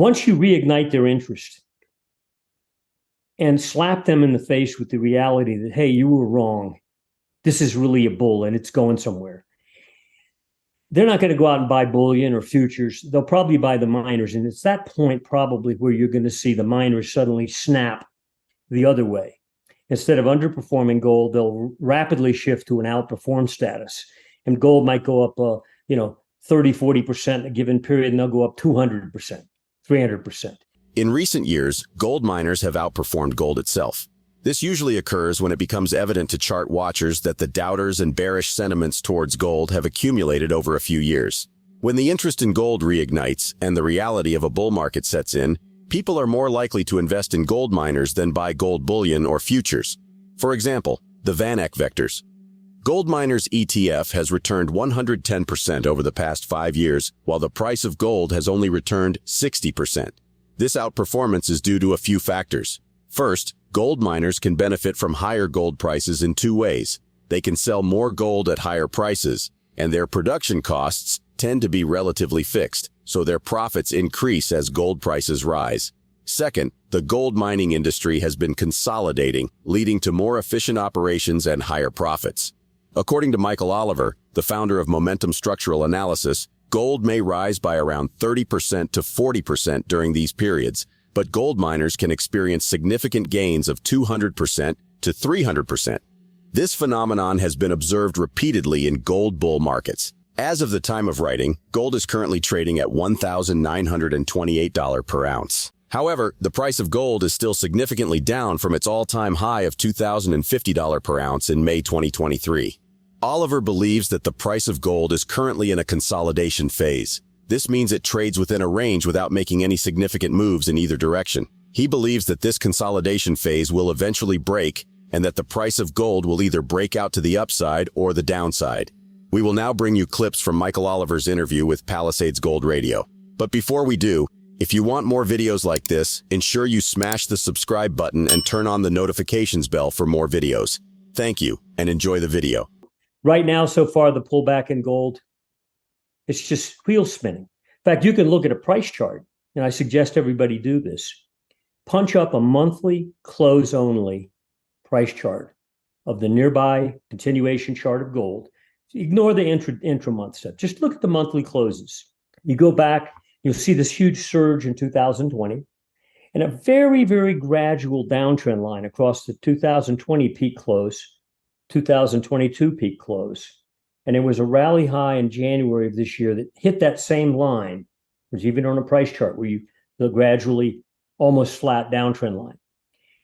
Once you reignite their interest and slap them in the face with the reality that, hey, you were wrong, this is really a bull and it's going somewhere, they're not going to go out and buy bullion or futures. They'll probably buy the miners. And it's that point probably where you're going to see the miners suddenly snap the other way. Instead of underperforming gold, they'll rapidly shift to an outperform status. And gold might go up, 30, 40% in a given period, and they'll go up 200%, 300%. In recent years, gold miners have outperformed gold itself. This usually occurs when it becomes evident to chart watchers that the doubters and bearish sentiments towards gold have accumulated over a few years. When the interest in gold reignites and the reality of a bull market sets in, people are more likely to invest in gold miners than buy gold bullion or futures. For example, the VanEck vectors. Gold miners ETF has returned 110% over the past 5 years, while the price of gold has only returned 60%. This outperformance is due to a few factors. First, gold miners can benefit from higher gold prices in two ways. They can sell more gold at higher prices, and their production costs tend to be relatively fixed, so their profits increase as gold prices rise. Second, the gold mining industry has been consolidating, leading to more efficient operations and higher profits. According to Michael Oliver, the founder of Momentum Structural Analysis, gold may rise by around 30% to 40% during these periods, but gold miners can experience significant gains of 200% to 300%. This phenomenon has been observed repeatedly in gold bull markets. As of the time of writing, gold is currently trading at $1,928 per ounce. However, the price of gold is still significantly down from its all-time high of $2,050 per ounce in May 2023. Oliver believes that the price of gold is currently in a consolidation phase. This means it trades within a range without making any significant moves in either direction. He believes that this consolidation phase will eventually break and that the price of gold will either break out to the upside or the downside. We will now bring you clips from Michael Oliver's interview with Palisades Gold Radio. But before we do, if you want more videos like this, ensure you smash the subscribe button and turn on the notifications bell for more videos. Thank you, and enjoy the video. Right now, so far, the pullback in gold, it's just wheel spinning. In fact, you can look at a price chart, and I suggest everybody do this. Punch up a monthly close-only price chart of the nearby continuation chart of gold. Ignore the intra-month stuff. Just look at the monthly closes. You go back, you'll see this huge surge in 2020 and a very, very gradual downtrend line across the 2020 peak close, 2022 peak close. And it was a rally high in January of this year that hit that same line, which even on a price chart where the gradually almost flat downtrend line.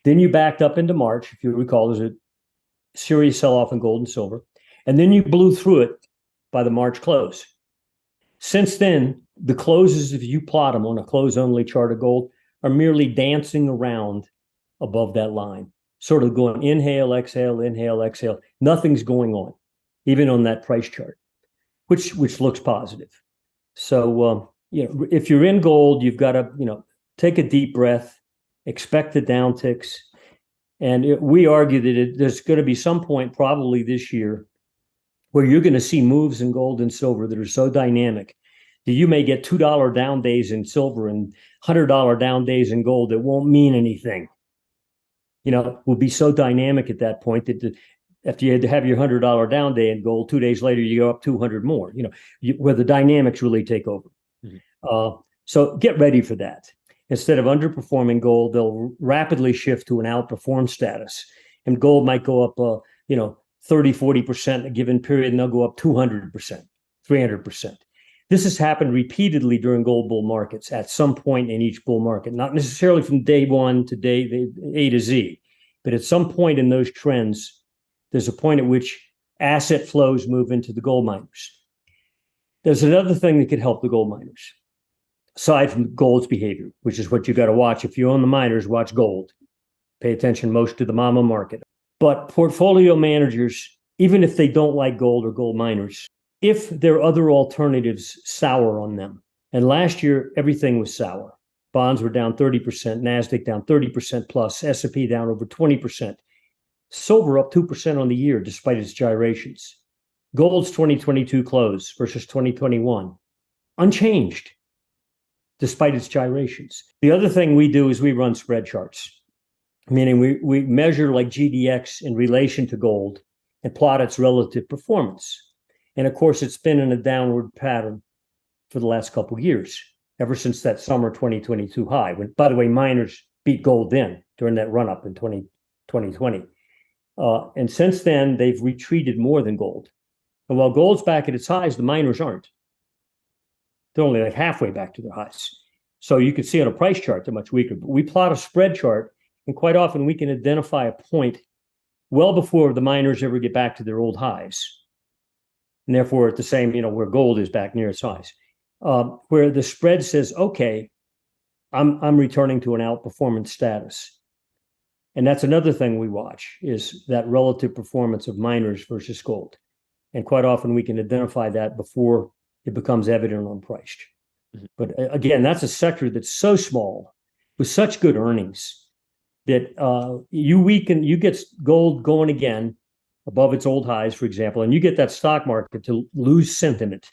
Then you backed up into March, if you recall, there's a serious sell-off in gold and silver. And then you blew through it by the March close. Since then, the closes, if you plot them on a close-only chart of gold, are merely dancing around above that line, sort of going inhale, exhale, inhale, exhale. Nothing's going on, even on that price chart, which looks positive. So, if you're in gold, you've got to, take a deep breath, expect the downticks. And we argue that there's going to be some point probably this year where you're going to see moves in gold and silver that are so dynamic that you may get $2 down days in silver and $100 down days in gold that won't mean anything. Will be so dynamic at that point that after you had to have your $100 down day in gold, 2 days later, you go up 200 more, where the dynamics really take over. Mm-hmm. So get ready for that. Instead of underperforming gold, they'll rapidly shift to an outperform status. And gold might go up, 30, 40% in a given period, and they'll go up 200%, 300%. This has happened repeatedly during gold bull markets at some point in each bull market, not necessarily from day one to day A to Z, but at some point in those trends, there's a point at which asset flows move into the gold miners. There's another thing that could help the gold miners, aside from gold's behavior, which is what you got to watch. If you own the miners, watch gold. Pay attention most to the mama market. But portfolio managers, even if they don't like gold or gold miners, if their other alternatives sour on them, and last year everything was sour. Bonds were down 30%, NASDAQ down 30% plus, S&P down over 20%. Silver up 2% on the year despite its gyrations. Gold's 2022 close versus 2021, unchanged. despite its gyrations. The other thing we do is we run spread charts, meaning we measure like GDX in relation to gold and plot its relative performance. And of course, it's been in a downward pattern for the last couple of years, ever since that summer 2022 high. When, by the way, miners beat gold then during that run up in 2020. And since then, they've retreated more than gold. And while gold's back at its highs, the miners aren't. They're only like halfway back to their highs. So you can see on a price chart, they're much weaker. But we plot a spread chart, and quite often we can identify a point well before the miners ever get back to their old highs. And therefore, at the same, where gold is back near its highs, where the spread says, okay, I'm returning to an outperformance status. And that's another thing we watch, is that relative performance of miners versus gold. And quite often we can identify that before it becomes evident on price. But again, that's a sector that's so small with such good earnings that you get gold going again above its old highs, for example, and you get that stock market to lose sentiment.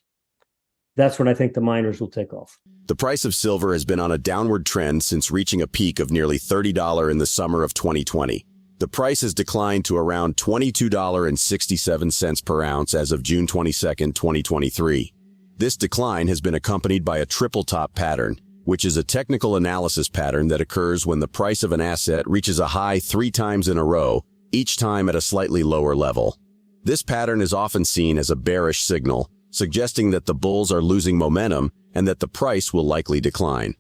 That's when I think the miners will take off. The price of silver has been on a downward trend since reaching a peak of nearly $30 in the summer of 2020. The price has declined to around $22.67 per ounce as of June 22, 2023. This decline has been accompanied by a triple top pattern, which is a technical analysis pattern that occurs when the price of an asset reaches a high 3 times in a row, each time at a slightly lower level. This pattern is often seen as a bearish signal, suggesting that the bulls are losing momentum and that the price will likely decline.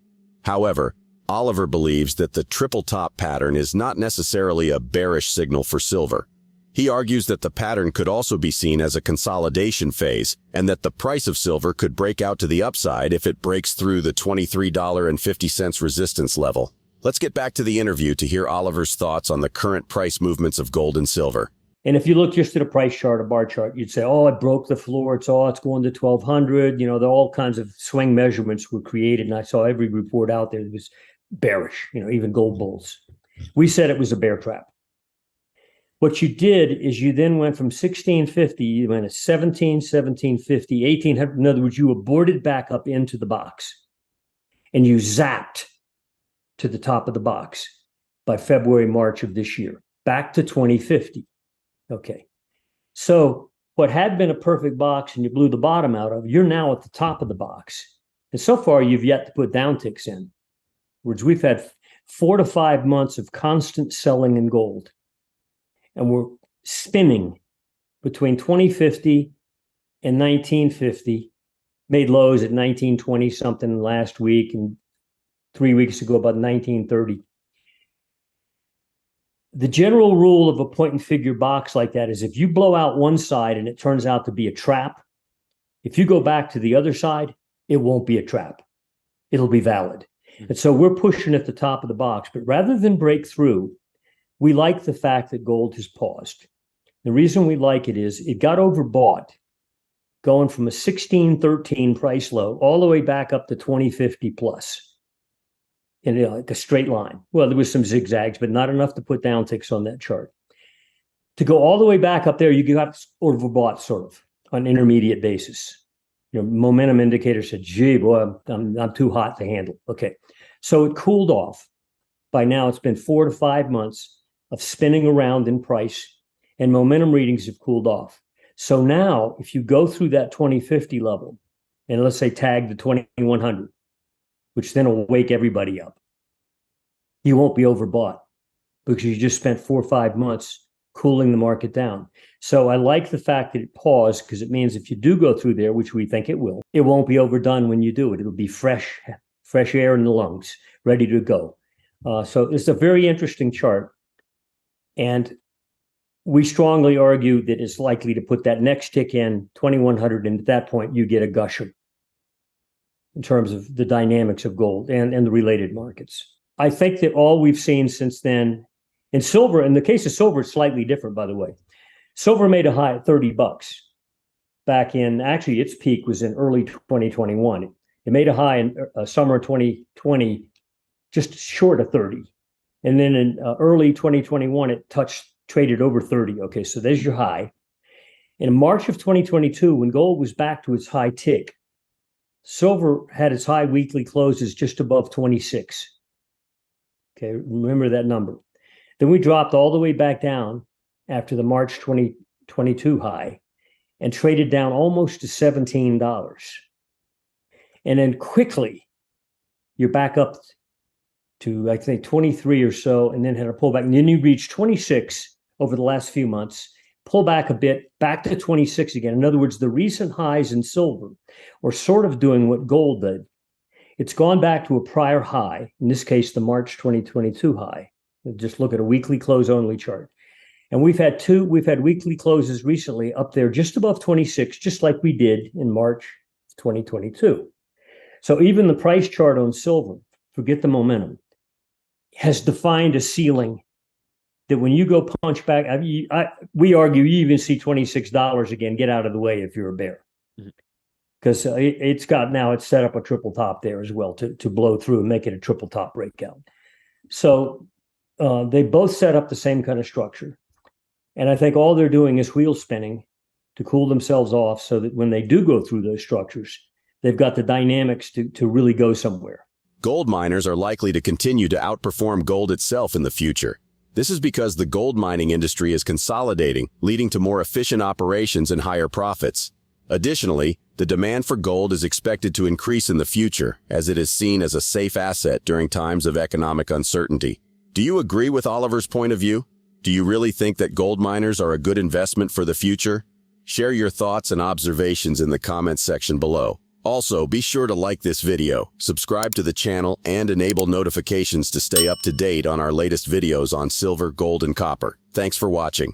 However, Oliver believes that the triple top pattern is not necessarily a bearish signal for silver. He argues that the pattern could also be seen as a consolidation phase and that the price of silver could break out to the upside if it breaks through the $23.50 resistance level. Let's get back to the interview to hear Oliver's thoughts on the current price movements of gold and silver. And if you look just at a price chart, a bar chart, you'd say, oh, it broke the floor. It's going to 1,200. There are all kinds of swing measurements were created. And I saw every report out there that was bearish, even gold bulls. We said it was a bear trap. What you did is you then went from 1650, you went to 17, 1750, 1800. In other words, you aborted back up into the box and you zapped to the top of the box by February, March of this year, back to 2050. Okay. So what had been a perfect box and you blew the bottom out of, you're now at the top of the box. And so far, you've yet to put downticks in. In other words, we've had 4 to 5 months of constant selling in gold. And we're spinning between 2050 and 1950, made lows at 1920 something last week and 3 weeks ago about 1930. The general rule of a point and figure box like that is if you blow out one side and it turns out to be a trap, if you go back to the other side, it won't be a trap. It'll be valid. And so we're pushing at the top of the box, but rather than break through, we like the fact that gold has paused. The reason we like it is it got overbought, going from a 1613 price low all the way back up to 2050 plus in like a straight line. Well, there was some zigzags, but not enough to put downticks on that chart. To go all the way back up there, you got overbought sort of on an intermediate basis. Momentum indicator said, gee, boy, I'm too hot to handle. Okay. So it cooled off. By now, it's been 4 to 5 months of spinning around in price, and momentum readings have cooled off. So now, if you go through that 2050 level, and let's say tag the 2100, which then will wake everybody up, you won't be overbought because you just spent 4 or 5 months cooling the market down. So I like the fact that it paused because it means if you do go through there, which we think it will, it won't be overdone when you do it. It'll be fresh air in the lungs, ready to go. So it's a very interesting chart. And we strongly argue that it's likely to put that next tick in 2100. And at that point, you get a gusher in terms of the dynamics of gold and the related markets. I think that all we've seen since then in silver, in the case of silver, it's slightly different, by the way. Silver made a high at $30 back in, actually, its peak was in early 2021. It made a high in summer 2020, just short of 30. And then in early 2021, it traded over 30. Okay, so there's your high. In March of 2022, when gold was back to its high tick, Silver had its high weekly closes just above 26. Okay, remember that number. Then we dropped all the way back down after the March 2022 high and traded down almost to $17. And then quickly, you're back up to, I think, 23 or so, and then had a pullback. And then you reached 26 over the last few months, pull back a bit, back to 26 again. In other words, the recent highs in silver were sort of doing what gold did. It's gone back to a prior high, in this case, the March 2022 high. Just look at a weekly close only chart. And we've had weekly closes recently up there just above 26, just like we did in March 2022. So even the price chart on silver, forget the momentum, has defined a ceiling that when you go punch back, we argue you even see $26 again, get out of the way if you're a bear. Because it's set up a triple top there as well to blow through and make it a triple top breakout. So they both set up the same kind of structure. And I think all they're doing is wheel spinning to cool themselves off so that when they do go through those structures, they've got the dynamics to really go somewhere. Gold miners are likely to continue to outperform gold itself in the future. This is because the gold mining industry is consolidating, leading to more efficient operations and higher profits. Additionally, the demand for gold is expected to increase in the future, as it is seen as a safe asset during times of economic uncertainty. Do you agree with Oliver's point of view? Do you really think that gold miners are a good investment for the future? Share your thoughts and observations in the comments section below. Also, be sure to like this video, subscribe to the channel, and enable notifications to stay up to date on our latest videos on silver, gold, and copper. Thanks for watching.